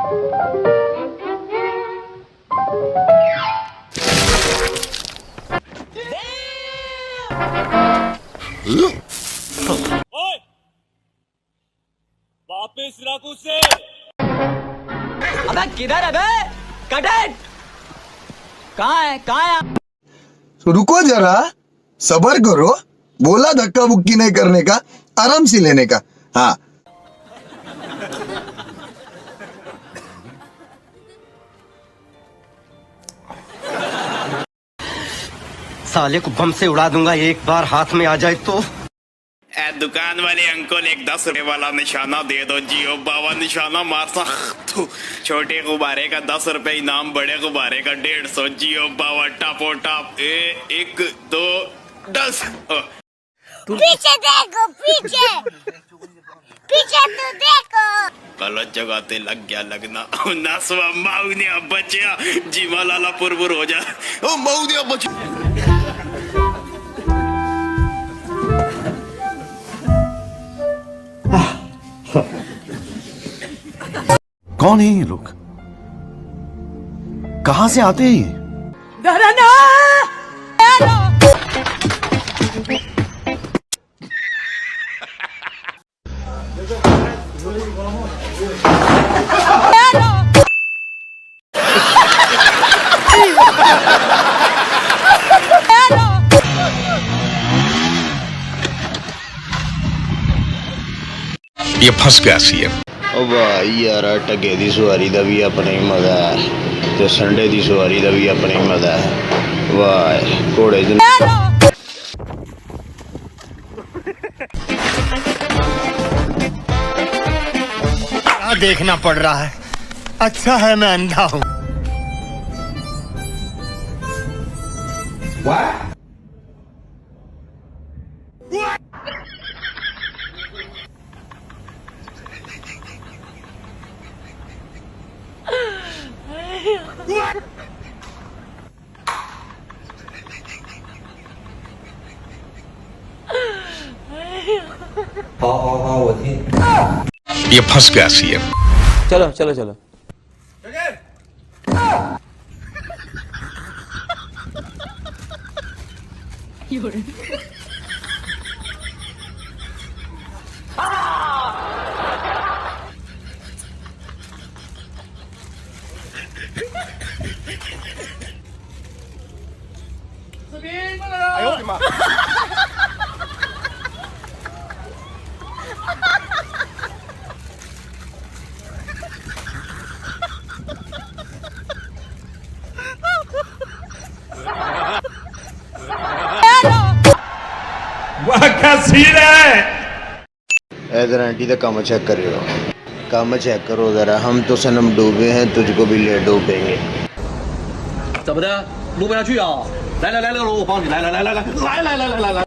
ओए! वापिस रख उसे। अबे किधर है बे? कटेट कहाँ है तो रुको जरा, सबर करो। बोला धक्का बुक्की नहीं करने का, आराम से लेने का। हाँ, साले को बम से उड़ा दूंगा एक बार हाथ में आ जाए तो। दुकान वाले अंकल एक 10 रुपए वाला निशाना दे दो। जियो बाबा निशाना मारता। छोटे गुब्बारे का 10 रुपए इनाम, बड़े गुब्बारे का 150। जियो बाबा टापो टाप। 1 2 10। पीछे देखो, पीछे पीछे तो देखो। गलत जगह ते लग गया लगना। नसवा माऊ ने अब बचिया। जीवा लाला पुरपुर हो जा। ओ माऊ ने अब बचिया। कौन है ये लोग? कहां से आते हैं ये? ये फंस गया सीएम। ओ भाई यार, टगे दी सवारी दा भी अपना ही मजा है ते संडे दी सवारी दा भी अपना ही मजा है। वाह घोड़े क्या देखना पड़ रहा है? अच्छा है मैं अंधा हूँ। ये फंस गया सीएम। चलो चलो चलो। वाह क्या सीन है। इधर आंटी का काम चेक करो, काम चेक करो जरा। हम तो सनम डूबे हैं, तुझको भी ले डूबेंगे। 怎么的？录不下去啊！来来来来，我帮你，来来来来来来来来来来来。